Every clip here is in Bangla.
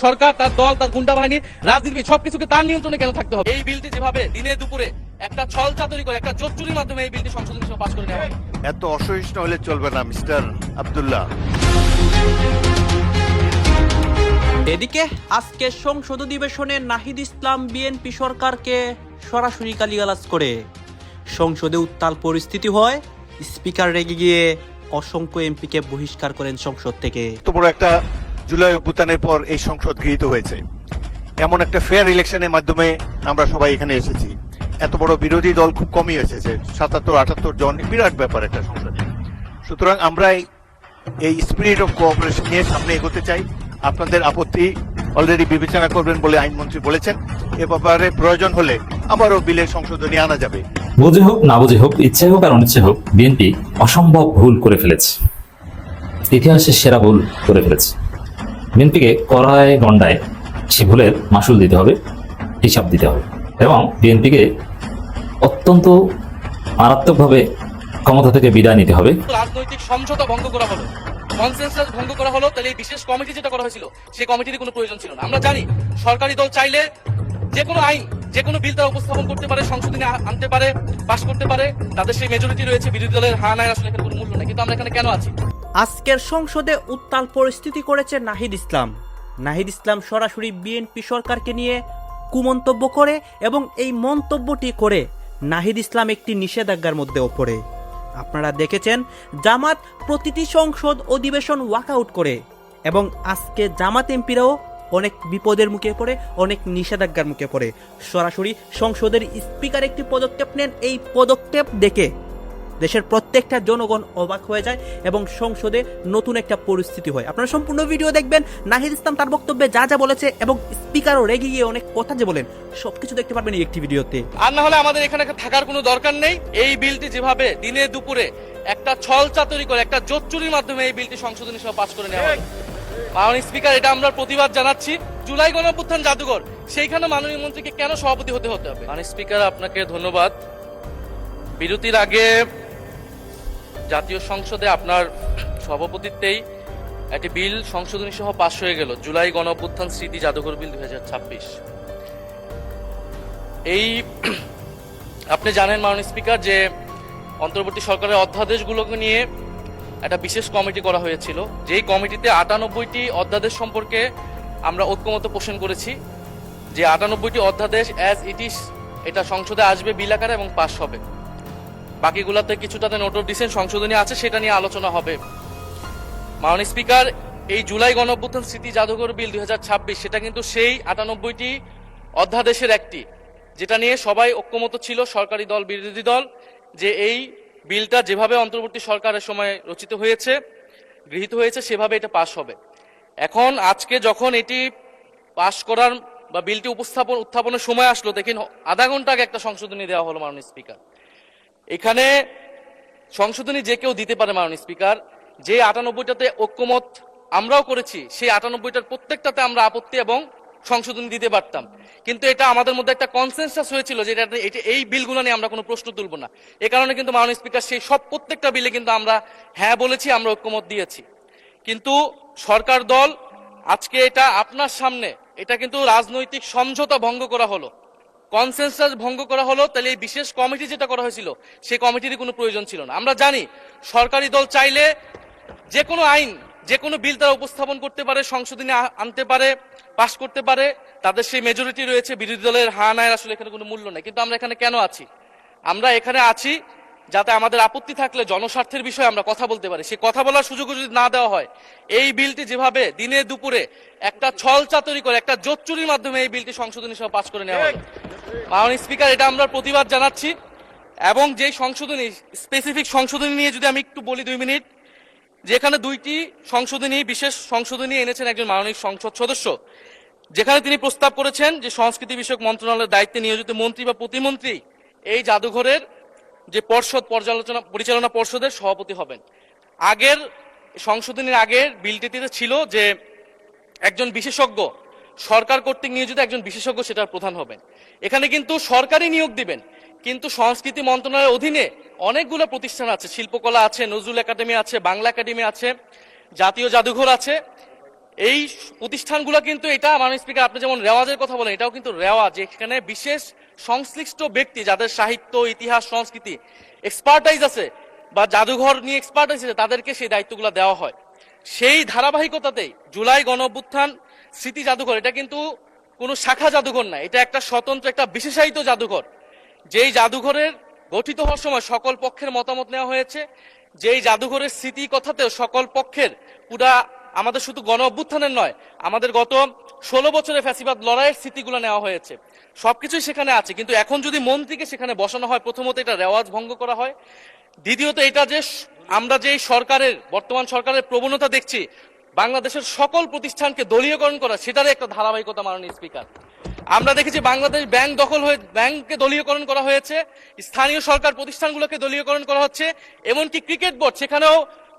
সরকার, তার দল, তার গুন্ডা বাহিনী, রাজনীতি সবকিছুকে তার নিয়ন্ত্রণে কেন থাকতে হবে? এই বিলটি যেভাবে দিনে দুপুরে একটা ছল চাতুরি করে, একটা জোচ্চুরির মাধ্যমে এই বিলটি সংসদ হিসেবে পাস করে নেওয়া হয়। এত অসহিষ্ণু হলে চলবে না মিস্টার আব্দুল্লাহ। এদিকে আজকে সংসদ অধিবেশনে নাহিদ ইসলাম বিএনপি সরকারকে সরাসরি গালিগালাজ করে সংসদে উত্তাল পরিস্থিতি হয়। স্পিকার রেগে গিয়ে অসংখ্য এমপিকে বহিষ্কার করেন সংসদ থেকে। এত বড় একটা জুলাই অভ্যুত্থানের পর এই সংসদ গৃহীত হয়েছে, এমন একটা ফেয়ার ইলেকশনের মাধ্যমে আমরা সবাই এখানে এসেছি। এত বড় বিরোধী দল খুব কমই এসেছে, 77-78 জন, বিরাট ব্যাপার একটা সংসদে। সুতরাং আমরা এই স্পিরিট অফ কোঅপারেশন নিয়ে সামনে এগোতে চাই। আপনাদের আপত্তি অলরেডি বিবেচনা করবেন বলে আইনমন্ত্রী বলেছেন। এ ব্যাপারে প্রয়োজন হলে আবারও বিলের সংশোধনী আনা যাবে। বুঝে হোক না বুঝে হোক, ইচ্ছে হোক আর অনিচ্ছে হোক, বিএনপি অসম্ভব ভুল করে ফেলেছে, ইতিহাসের সেরা ভুল করে ফেলেছে। বিএনপিকে কড়ায় গন্ডায় সে ভুলের মাসুল দিতে হবে, হিসাব দিতে হবে, এবং বিএনপিকে অত্যন্ত মারাত্মকভাবে ক্ষমতা থেকে বিদায় নিতে হবে। রাজনৈতিক সমঝোতা ভঙ্গ করা হলো, কনসেনসাস ভঙ্গ করা হলো, তাহলে এই বিশেষ কমিটি যেটা করা হয়েছিল সেই কমিটির কোনো প্রয়োজন ছিল না। আমরা জানি সরকারি দল চাইলে যে কোনো আইন, যে কোনো বিল তারা উপস্থাপন করতে পারে, সংশোধনী আনতে পারে, পাশ করতে পারে, তাদের সেই মেজরিটি রয়েছে। বিরোধী দলের হ্যাঁ নাই আসলে এখানে কোনো মূল্য নেই। কিন্তু আমরা এখানে কেন আছি? আজকের সংসদে উত্তাল পরিস্থিতি করেছে নাহিদ ইসলাম। নাহিদ ইসলাম সরাসরি বিএনপি সরকারকে নিয়ে কুমন্তব্য করে এবং এই মন্তব্যটি করে নাহিদ ইসলাম একটি নিষেধাজ্ঞার মধ্যেও পড়ে। আপনারা দেখেছেন জামাত প্রতিটি সংসদ অধিবেশন ওয়াকআউট করে এবং আজকে জামাত এমপিরাও অনেক বিপদের মুখে পড়ে, অনেক নিষেধাজ্ঞার মুখে পড়ে। সরাসরি সংসদের স্পিকার একটি পদক্ষেপ নেন। এই পদক্ষেপ দেখে দেশের প্রত্যেকটা জনগণ অবাক হয়ে যায় এবং সংসদে নতুন একটা পরিস্থিতি হয়। আপনারা সম্পূর্ণ ভিডিও দেখবেন। নাহিদ ইসলাম তার বক্তব্যে যা যা বলেছে এবং স্পিকারও রেগে গিয়ে অনেক কথা যে বলেন, সবকিছু দেখতে পারবেন এই একটি ভিডিওতে। আর না হলে আমাদের এখানে থাকার কোনো দরকার নেই। এই বিলটি যেভাবে দিনে দুপুরে একটা ছল চাতুরি করে, একটা জোচ্চুরির মাধ্যমে এই বিলটি সংশোধনী সহ পাস করে নেওয়া হয়। মাননীয় স্পিকার, এটা আমরা প্রতিবাদ জানাচ্ছি। জুলাই গণঅভ্যুত্থান জাদুঘর, সেইখানে মাননীয় মন্ত্রীকে কেন সভাপতি হতে হবে? মাননীয় স্পিকার, আপনাকে ধন্যবাদ। বিরতির আগে জাতীয় সংসদে আপনার সভাপতিত্বেই একটি বিল সংশোধনী সহ পাশ হয়ে গেল, জুলাই গণঅভ্যুত্থান স্মৃতি জাদুঘর বিল 2026। এই আপনি জানেন মাননীয় স্পিকার যে অন্তর্বর্তী সরকারের অধ্যাদেশগুলোকে নিয়ে একটা বিশেষ কমিটি করা হয়েছিল, যেই কমিটিতে 98টি অধ্যাদেশ সম্পর্কে আমরা ঐক্যমত পোষণ করেছি যে 98টি অধ্যাদেশ অ্যাজ ইট ইজ এটা সংসদে আসবে বিল আকারে এবং পাশ হবে। বাকিগুলাতে কিছুটাতে নোট অফ ডিসেন্ট সংশোধনী আছে, সেটা নিয়ে আলোচনা হবে। মাননীয় স্পিকার, এই জুলাই গণঅভ্যুত্থান স্মৃতি জাদুঘর বিল 2026 সেটা কিন্তু সেই 98টি অধ্যাদেশের একটি, যেটা নিয়ে সবাই ঐক্যমত ছিল, সরকারি দল, বিরোধী দল, যে এই বিলটা যেভাবে অন্তর্বর্তী সরকারের সময় রচিত হয়েছে, গৃহীত হয়েছে, সেভাবে এটা পাশ হবে। এখন আজকে যখন এটি পাশ করার বা বিলটি উত্থাপনের সময় আসলো, দেখেন আধা ঘন্টা আগে একটা সংশোধনী দেওয়া হলো। মাননীয় স্পিকার, এখানে সংশোধনী যে কেউ দিতে পারে। মাননীয় স্পিকার, যে 98টাতে ঐক্যমত আমরাও করেছি, সেই 98টার প্রত্যেকটাতে আমরা আপত্তি এবং সংশোধনী দিতে পারতাম, কিন্তু এটা আমাদের মধ্যে একটা কনসেনসাস হয়েছিল যে এই বিলগুলো নিয়ে আমরা কোনো প্রশ্ন তুলব না। এ কারণে কিন্তু মাননীয় স্পিকার সেই সব প্রত্যেকটা বিলে কিন্তু আমরা হ্যাঁ বলেছি, আমরা ঐক্যমত দিয়েছি। কিন্তু সরকার দল আজকে এটা আপনার সামনে, এটা কিন্তু রাজনৈতিক সমঝোতা ভঙ্গ করা হলো, কনসেনসাস ভঙ্গ করা হলো। তাহলে এই বিশেষ কমিটি যেটা করা হয়েছিল সেই কমিটির কোনো প্রয়োজন ছিল না। আমরা জানি সরকারি দল চাইলে যে কোনো আইন, যে কোনো বিল তারা উপস্থাপন করতে পারে, সংশোধনী আনতে পারে, পাশ করতে পারে, তাদের সেই মেজরিটি রয়েছে। বিরোধী দলের হ্যাঁ নাই আসলে এখানে কোনো মূল্য নেই। কিন্তু আমরা এখানে কেন আছি? আমরা এখানে আছি যাতে আমাদের আপত্তি থাকলে জনস্বার্থের বিষয়ে আমরা কথা বলতে পারি। সেই কথা বলার সুযোগ যদি না দেওয়া হয়, এই বিলটি যেভাবে দিনে দুপুরে একটা ছল চাতুরি করে, একটা জোচ্চুরির মাধ্যমে এই বিলটি সংশোধনী সহ পাশ করে নেওয়া হলো। মাননীয় স্পিকার, এটা আমরা প্রতিবাদ জানাচ্ছি। এবং যে সংশোধনী, স্পেসিফিক সংশোধনী নিয়ে যদি আমি একটু বলি 2 মিনিট, যেখানে 2টি সংশোধনী, বিশেষ সংশোধনী এনেছেন একজন মাননীয় সংসদ সদস্য, যেখানে তিনি প্রস্তাব করেছেন যে সংস্কৃতি বিষয়ক মন্ত্রণালয়ের দায়িত্বে নিয়োজিত মন্ত্রী বা প্রতিমন্ত্রী এই জাদুঘরের যে পরিচালনা পর্ষদের সভাপতি হবেন। আগের সংশোধনীর আগের বিলটিতে ছিল যে একজন বিশেষজ্ঞ, সরকার কর্তৃক নিয়োজিত একজন বিশেষজ্ঞ সেটার প্রধান হবেন। এখানে কিন্তু সরকারি নিয়োগ দিবেন, কিন্তু সংস্কৃতি মন্ত্রণালয়ের অধীনে অনেকগুলো প্রতিষ্ঠান আছে, শিল্পকলা আছে, নজরুল একাডেমি আছে, বাংলা একাডেমি আছে, জাতীয় জাদুঘর আছে। এই প্রতিষ্ঠানগুলো কিন্তু এটা মাননীয় স্পিকার আপনি যেমন রেওয়াজের কথা বলেন, এটাও কিন্তু রেওয়াজ, এখানে বিশেষ সংশ্লিষ্ট ব্যক্তি যাদের সাহিত্য ইতিহাস সংস্কৃতি এক্সপার্টাইজ আছে বা জাদুঘর নিয়ে এক্সপার্টাইজ আছে তাদেরকে সেই দায়িত্বগুলো দেওয়া হয়। সেই ধারাবাহিকতাতেই জুলাই গণঅভ্যুত্থান স্মৃতি জাদুঘর এটা কিন্তু কোনো শাখা জাদুঘর না, এটা একটা স্বতন্ত্র একটা বিশেষায়িত জাদুঘর। যেই জাদুঘরের গঠিত হওয়ার সময় সকল পক্ষের মতামত নেওয়া হয়েছে, যেই জাদুঘরের স্মৃতি কথাতেও সকল পক্ষের পুরা আমাদের শুধু গণ অভ্যুত্থানের নয়, আমাদের গত 16 বছরের ফ্যাসিবাদ লড়াইয়ের স্মৃতিগুলো নেওয়া হয়েছে, সবকিছুই সেখানে আছে। কিন্তু এখন যদি মন্ত্রীকে সেখানে বসানো হয়, প্রথমত এটা রেওয়াজ ভঙ্গ করা হয়, দ্বিতীয়ত এটা যে আমরা যে সরকারের বর্তমান সরকারের প্রবণতা দেখছি বাংলাদেশের সকল প্রতিষ্ঠানকে দলীয়করণ করা, সেটারই একটা ধারাবাহিকতা মাননীয় স্পিকার। আমরা দেখেছি বাংলাদেশ ব্যাংক দখল হয়ে ব্যাংককে দলীয়করণ করা হয়েছে, স্থানীয় সরকার প্রতিষ্ঠানগুলোকে দলীয়করণ করা হচ্ছে, এমনকি ক্রিকেট বোর্ড সেখানেও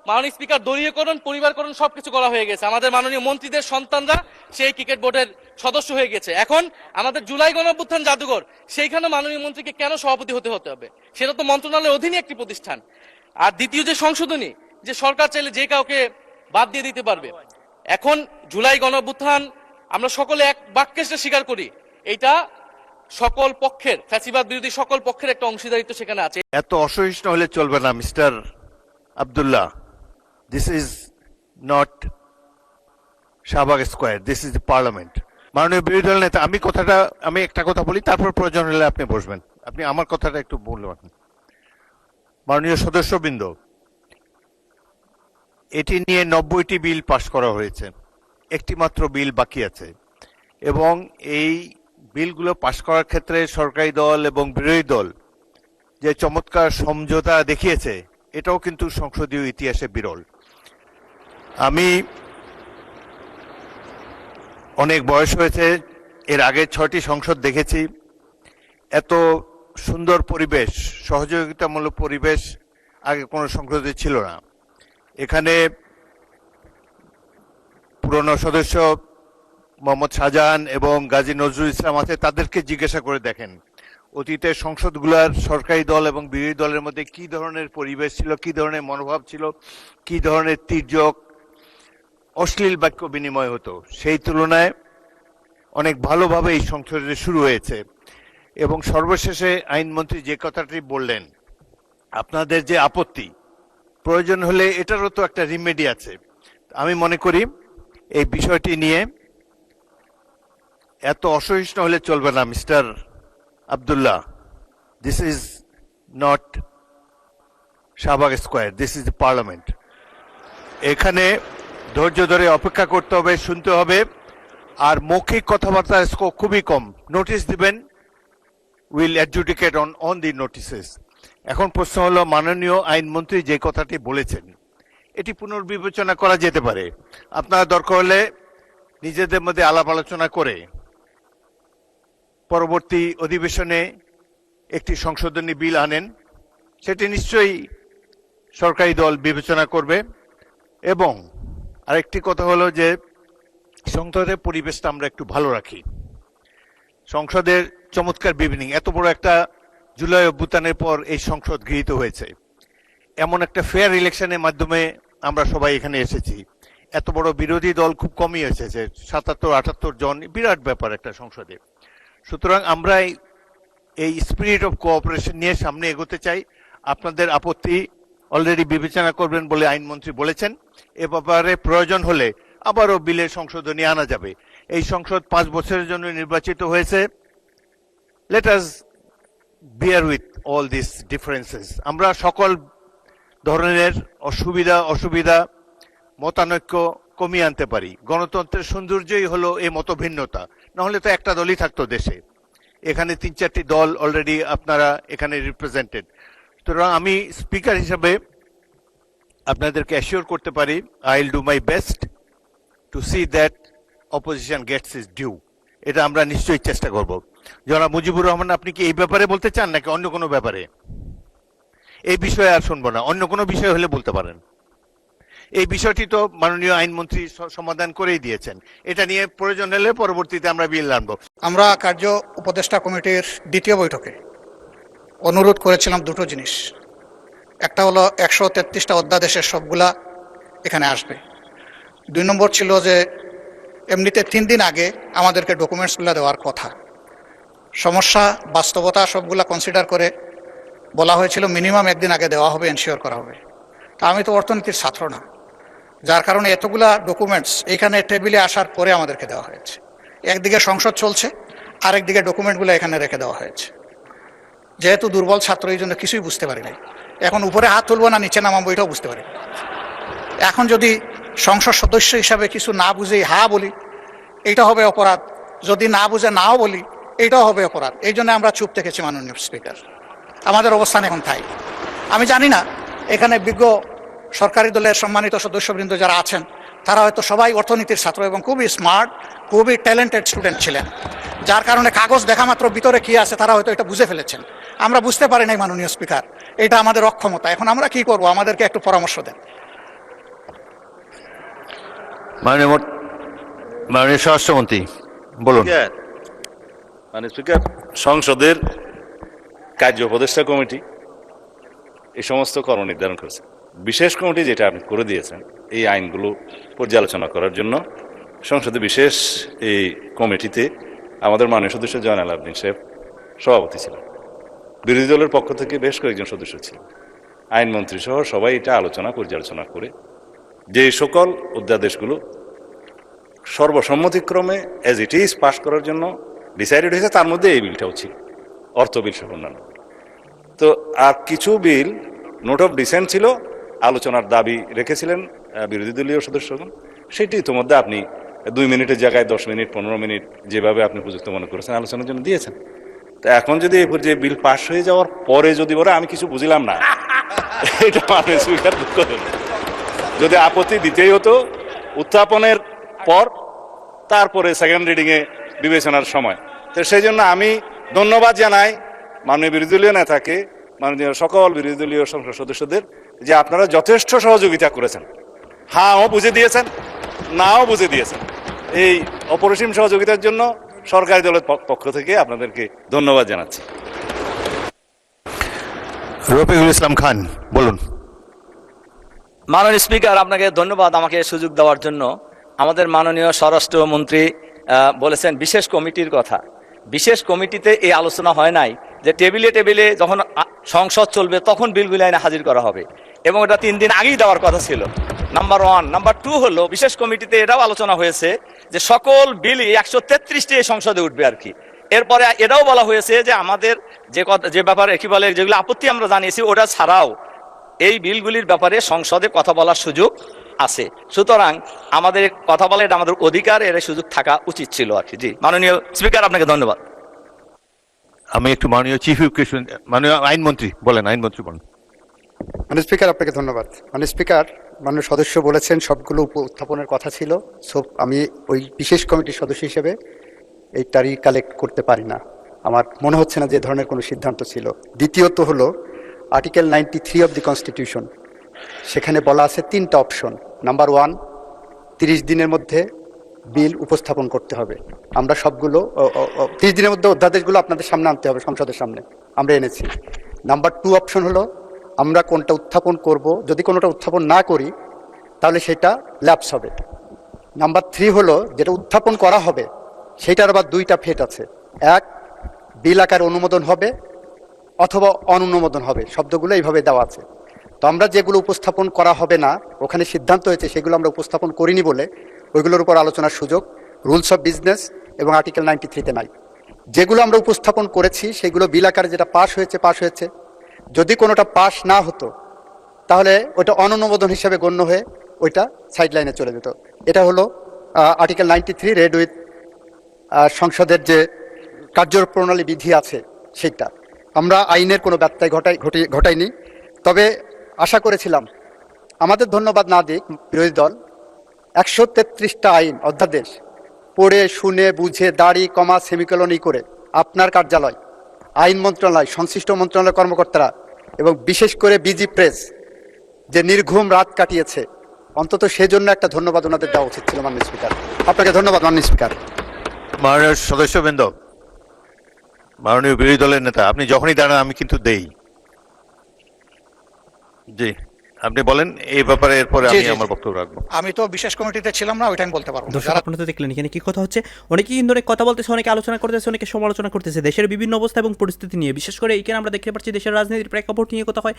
মাননীয় স্পিকার দলীয়করণ পরিবারকরণ সবকিছু করা হয়ে গেছে। আমাদের মাননীয় মন্ত্রীদের সন্তানরা সেই ক্রিকেট বোর্ডের সদস্য হয়ে গেছে। এখন আমাদের জুলাই গণঅভ্যুত্থান জাদুঘর, সেইখানে মাননীয় মন্ত্রীকে কেন সভাপতি হতে হবে? সেটা তো মন্ত্রণালয়ের অধীনে একটি প্রতিষ্ঠান। আর দ্বিতীয় যে সংশোধনী, যে সরকার চাইলে যে কাউকে বাদ দিয়ে দিতে পারবে। এখন জুলাই গণঅভ্যুত্থান আমরা সকলে এক বাক্যে সেটা স্বীকার করি, এটা সকল পক্ষের ফ্যাসিবাদ বিরোধী সকল পক্ষের একটা অংশীদারিত্ব সেখানে আছে। এত অসহিষ্ণু হলে চলবে না mister Abdullah. This is not Shahbag square, this is parliament. মাননীয় বিরোধী দল নেতা, আমি একটা কথা বলি, তারপর প্রয়োজন হলে আপনি বসবেন। আপনি আমার কথাটা একটু বলবেন। মাননীয় সদস্যবৃন্দ, এটি নিয়ে 90টি বিল পাশ করা হয়েছে, একটি মাত্র বিল বাকি আছে, এবং এই বিলগুলো পাশ করার ক্ষেত্রে সরকারি দল এবং বিরোধী দল যে চমৎকার সমঝোতা দেখিয়েছে, এটাও কিন্তু সংসদীয় ইতিহাসে বিরল। আমি অনেক বয়স হয়েছে, এর আগে 6টি সংসদ দেখেছি, এত সুন্দর পরিবেশ, সহযোগিতামূলক পরিবেশ আগে কোনো সংসদে ছিল না। এখানে পুরনো সদস্য মোহাম্মদ শাহজাহান এবং গাজী নজরুল ইসলাম আছে, তাদেরকে জিজ্ঞাসা করে দেখেন অতীতের সংসদগুলোর সরকারি দল এবং বিরোধী দলের মধ্যে কি ধরনের পরিবেশ ছিল, কি ধরনের মনোভাব ছিল, কি ধরনের তির্যক অশ্লীল বাক্য বিনিময় হতো। সেই তুলনায় অনেক ভালোভাবে এই সংসদে শুরু হয়েছে। এবং সর্বশেষে আইনমন্ত্রী যে কথাটি বললেন, আপনাদের যে আপত্তি, প্রয়োজন হলে এটারও তো একটা রিমেডি আছে। আমি মনে করি এই বিষয়টি নিয়ে এত অসহিষ্ণু হলে চলবে না mister Abdullah. This is not Shahbag square, this is parliament. এখানে ধৈর্য ধরে অপেক্ষা করতে হবে, শুনতে হবে, আর মৌখিক কথাবার্তার স্কোপ খুবই কম। নোটিশ দিবেন, will adjudicate on the notices. এখন প্রশ্ন হলো, মাননীয় আইনমন্ত্রী যে কথাটি বলেছেন এটি পুনর্বিবেচনা করা যেতে পারে। আপনারা দরকার হলে নিজেদের মধ্যে আলাপ আলোচনা করে পরবর্তী অধিবেশনে একটি সংশোধনী বিল আনেন, সেটি নিশ্চয়ই সরকারি দল বিবেচনা করবে। এবং আরেকটি কথা হলো যে সংসদের পরিবেশটা আমরা একটু ভালো রাখি। সংসদের চমৎকার বিভিনিং, এত বড় একটা জুলাই অভ্যুত্থানের পর এই সংসদ গৃহীত হয়েছে, এমন একটা ফেয়ার ইলেকশনের মাধ্যমে আমরা সবাই এখানে এসেছি। এত বড় বিরোধী দল খুব কমই এসেছে, 77-78 জন, বিরাট ব্যাপার একটা সংসদে। সুতরাং আমরা এই স্পিরিট অফ কোঅপারেশন নিয়ে সামনে এগোতে চাই। আপনাদের আপত্তি অলরেডি বিবেচনা করবেন বলে আইনমন্ত্রী বলেছেন। এ ব্যাপারে প্রয়োজন হলে আবারও বিলের সংশোধনী আনা যাবে। এই সংসদ 5 বছরের জন্য নির্বাচিত হয়েছে। Let us beer with all this differences. আমরা সকল ধরনের অসুবিধা মতানৈক্য কমিয়ে আনতে পারি। গণতন্ত্রের সৌন্দর্যই হলো এই মতভিন্নতা, না হলে তো একটা দলই থাকতো দেশে। এখানে 3-4টি দল অলরেডি আপনারা এখানে রিপ্রেজেন্টেড। সুতরাং আমি স্পিকার হিসাবে আপনাদেরকে অ্যাসিওর করতে পারি, I will do my best to see that opposition gets is due. এটা আমরা নিশ্চয়ই চেষ্টা করব। জনাব মুজিবুর রহমান, আপনি কি এই ব্যাপারে বলতে চান নাকি অন্য কোনো ব্যাপারে? এই বিষয়ে আর শুনবো না, অন্য কোনো বিষয় হলে বলতে পারেন। এই বিষয়টি তো মাননীয় আইনমন্ত্রী সমাধান করেই দিয়েছেন। এটা নিয়ে প্রয়োজন হলে পরবর্তীতে আমরা বিল আনবো। আমরা কার্য উপদেষ্টা কমিটির দ্বিতীয় বৈঠকে অনুরোধ করেছিলাম দুটো জিনিস। একটা হলো 133টা অধ্যাদেশের সবগুলা এখানে আসবে। 2 নম্বর ছিল যে এমনিতে 3 দিন আগে আমাদেরকে ডকুমেন্টসগুলো দেওয়ার কথা। সমস্যা বাস্তবতা সবগুলা কনসিডার করে বলা হয়েছিল মিনিমাম 1 দিন আগে দেওয়া হবে, এনশিওর করা হবে। তা আমি তো অর্থনীতির ছাত্র না, যার কারণে এতগুলা ডকুমেন্টস এখানে টেবিলে আসার পরে আমাদেরকে দেওয়া হয়েছে। একদিকে সংসদ চলছে, আরেকদিকে ডকুমেন্টগুলো এখানে রেখে দেওয়া হয়েছে। যেহেতু দুর্বল ছাত্র, এই জন্য কিছুই বুঝতে পারি নাই। এখন উপরে হাত তুলবো না নিচে নামাবো এটাও বুঝতে পারি। এখন যদি সংসদ সদস্য হিসাবে কিছু না বুঝেই হা বলি, এটা হবে অপরাধ। যদি না বুঝে নাও বলি, এটাও হবে অপরাধ। এই জন্য আমরা চুপ থেকেছি মাননীয় স্পিকার। আমাদের অবস্থান এখন তাই। আমি জানি না এখানে বিজ্ঞ সরকারি দলের সম্মানিত সদস্যবৃন্দ যারা আছেন, তারা হয়তো সবাই অর্থনীতির ছাত্র এবং খুবই স্মার্ট, খুবই ট্যালেন্টেড স্টুডেন্ট ছিলেন, যার কারণে কাগজ দেখা মাত্র ভিতরে কি আছে তারা হয়তো এটা বুঝে ফেলেছেন। আমরা বুঝতে পারি নাই মাননীয় স্পিকার, এটা আমাদের অক্ষমতা। এখন আমরা কি করব, আমাদেরকে একটু পরামর্শ দেন। মাননীয় স্বরাষ্ট্রমন্ত্রী বলুন। মানে স্পিকার, সংসদের কার্য উপদেষ্টা কমিটি এই সমস্ত কর্ম নির্ধারণ করেছে। বিশেষ কমিটি যেটা আপনি করে দিয়েছেন এই আইনগুলো পর্যালোচনা করার জন্য, সংসদে বিশেষ এই কমিটিতে আমাদের মাননীয় সদস্য জয়নাল আবদিন সাহেব সভাপতি ছিলেন। বিরোধী দলের পক্ষ থেকে বেশ কয়েকজন সদস্য ছিলেন, আইনমন্ত্রী সহ সবাই এটা পর্যালোচনা করে যে সকল অধ্যাদেশগুলো সর্বসম্মতিক্রমে অ্যাজ ইট ইজ পাস করার জন্য ডিসাইডেড হয়েছে, তার মধ্যে এই বিলটাও ছিল, অর্থ বিল সহ অন্যান্য। তো আর কিছু বিল নোট অফ ডিসেন্ট ছিল, আলোচনার দাবি রেখেছিলেন বিরোধী দলীয় সদস্যগণ। সেটি ইতিমধ্যে আপনি 2 মিনিটের জায়গায় 10 মিনিট 15 মিনিট যেভাবে আপনি উপযুক্ত মনে করেছেন আলোচনার জন্য দিয়েছেন। তো এখন যদি এই যে বিল পাস হয়ে যাওয়ার পরে যদি বলে আমি কিছু বুঝলাম না, এটা মানে স্পিকার দুঃখ হল। যদি আপত্তি দিতেই হতো উত্থাপনের পর, তারপরে সেকেন্ড রিডিংয়ে বিবেচনার সময়। তো সেই জন্য আমি ধন্যবাদ জানাই মাননীয় বিরোধী দলীয় নেতাকে, মাননীয় সকল বিরোধী দলীয় সংসদ সদস্যদের, যে আপনারা যথেষ্ট সহযোগিতা করেছেন। হাও বুঝে দিয়েছেন, নাও বুঝে দিয়েছেন। এই অপরিসীম সহযোগিতার জন্য সরকারি দলের পক্ষ থেকে আপনাদেরকে ধন্যবাদ জানাচ্ছি। রফিকুল ইসলাম খান বলুন। মাননীয় স্পিকার, আপনাকে ধন্যবাদ আমাকে সুযোগ দেওয়ার জন্য। আমাদের মাননীয় স্বরাষ্ট্রমন্ত্রী বলেছেন বিশেষ কমিটির কথা। বিশেষ কমিটিতে এই আলোচনা হয় নাই যে টেবিলে টেবিলে যখন সংসদ চলবে তখন বিলগুলো আইনে হাজির করা হবে, এবং এটা 3 দিন আগেই দেওয়ার কথা ছিল। নাম্বার 1। নাম্বার 2 হলো বিশেষ কমিটিতে এটাও আলোচনা হয়েছে যে সকল বিলই 133টি সংসদে উঠবে আর কি। এরপরে এটাও বলা হয়েছে যে আমাদের যে ব্যাপারে কি বলে যেগুলো আপত্তি আমরা জানিয়েছি ওটা ছাড়াও এই বিলগুলির ব্যাপারে সংসদে কথা বলার সুযোগ আছে। সুতরাং আমাদের কথা বলা এটা আমাদের অধিকার, এর সুযোগ থাকা উচিত ছিল আর কি। জি মাননীয় স্পিকার, আপনাকে ধন্যবাদ। আমি একটু মাননীয় চিফ এডুকেশন, মাননীয় আইনমন্ত্রী বলেন। আইনমন্ত্রী বলেন। মাননীয় স্পিকার, আপনাকে ধন্যবাদ। মাননীয় স্পিকার, মাননীয় সদস্য বলেছেন সবগুলো উত্থাপনের কথা ছিল। সো আমি ওই বিশেষ কমিটির সদস্য হিসেবে এইটা রিকালেক্ট করতে পারি না, আমার মনে হচ্ছে না যে ধরনের কোনো সিদ্ধান্ত ছিল। দ্বিতীয়ত হলো আর্টিকেল 93 অফ দি কনস্টিটিউশন, সেখানে বলা আছে 3টা অপশন। নাম্বার 1, 30 দিনের মধ্যে বিল উপস্থাপন করতে হবে। আমরা সবগুলো 30 দিনের মধ্যে অধ্যাদেশগুলো আপনাদের সামনে আনতে হবে, সংসদের সামনে। আমরা এনেছি। নাম্বার 2 অপশন হলো আমরা কোনটা উত্থাপন করব, যদি কোনোটা উত্থাপন না করি তাহলে সেটা ল্যাপস হবে। নাম্বার 3 হলো যেটা উত্থাপন করা হবে সেটার আবার 2টা ফেট আছে। 1, বিল আকারে অনুমোদন হবে অথবা অনুমোদন হবে, শব্দগুলো এইভাবে দেওয়া আছে। তো আমরা যেগুলো উপস্থাপন করা হবে না, ওখানে সিদ্ধান্ত হয়েছে সেগুলো আমরা উপস্থাপন করিনি বলে ওইগুলোর উপর আলোচনার সুযোগ রুলস অফ বিজনেস এবং আর্টিকেল 93-তে নাই। যেগুলো আমরা উপস্থাপন করেছি সেগুলো বিল আকারে যেটা পাশ হয়েছে। যদি কোনোটা পাশ না হতো তাহলে ওইটা অনুমোদন হিসেবে গণ্য হয়ে ওইটা সাইড লাইনে চলে যেত। এটা হলো আর্টিকেল 93 রেড উইথ সংসদের যে কার্যপ্রণালী বিধি আছে সেটা। আমরা আইনের কোনো ব্যত্যয় ঘটাইনি। তবে আশা করেছিলাম, আমাদের ধন্যবাদ না দিক বিরোধী দল, 133টা আইন অধ্যাদেশ পড়ে শুনে বুঝে দাড়ি কমা সেমিকোলন করে আপনার কার্যালয়, আইন মন্ত্রণালয়, সংশ্লিষ্ট মন্ত্রণালয়ের কর্মকর্তারা এবং বিশেষ করে বিজি প্রেস যে নির্ঘুম রাত কাটিয়েছে, অন্তত সেজন্য একটা ধন্যবাদ ওনাদের দেওয়া উচিত ছিল। মাননীয় স্পিকার, আপনাকে ধন্যবাদ। মাননীয় স্পিকার, মাননীয় সদস্যবৃন্দ, মাননীয় বিরোধী দলের নেতা, আপনি যখনই দাঁড়ান আমি কিন্তু দেই। জি আপনি বলেন এই ব্যাপারে, এরপরে জি, আমি জি, আমার জি। বক্তব্য রাখবো। আমি তো বিশেষ কমিটিতে ছিলাম না, ওইটা আমি বলতে পারবো না। দর্শক যারা আপনারা তো দেখলেন এখানে কি কথা হচ্ছে, অনেকে কিন্তু অনেক কথা বলতেছে, অনেকে আলোচনা করতেছে, অনেকে সমালোচনা করতেছে দেশের বিভিন্ন অবস্থা এবং পরিস্থিতি নিয়ে। বিশেষ করে এখানে আমরা দেখতে পাচ্ছি দেশের রাজনীতির প্রেক্ষাপট নিয়ে কথা হয়,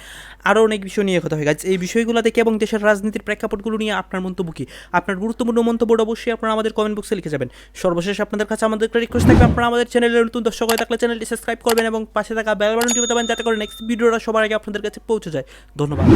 আরও অনেক বিষয় নিয়ে কথা হয়। গাইজ, এই বিষয়গুলো দেখে এবং দেশের রাজনীতির প্রেক্ষাপটগুলো নিয়ে আপনার মন্তব্য কি? আপনার গুরুত্বপূর্ণ মন্তব্যটা অবশ্যই আপনারা আমাদের কমেন্ট বক্সে লিখে যাবেন। সর্বশেষ আপনাদের কাছে আমাদের একটা রিকোয়েস্ট থাকবে, আপনারা আমাদের চ্যানেলের নতুন দর্শক হয়ে থাকলে চ্যানেলটি সাবস্ক্রাইব করবেন এবং পাশে থাকা বেল বাটনটি বাজাবেন, যাতে করে নেক্সট ভিডিওটা সবার আগে আপনাদের কাছে পৌঁছে যায়। ধন্যবাদ।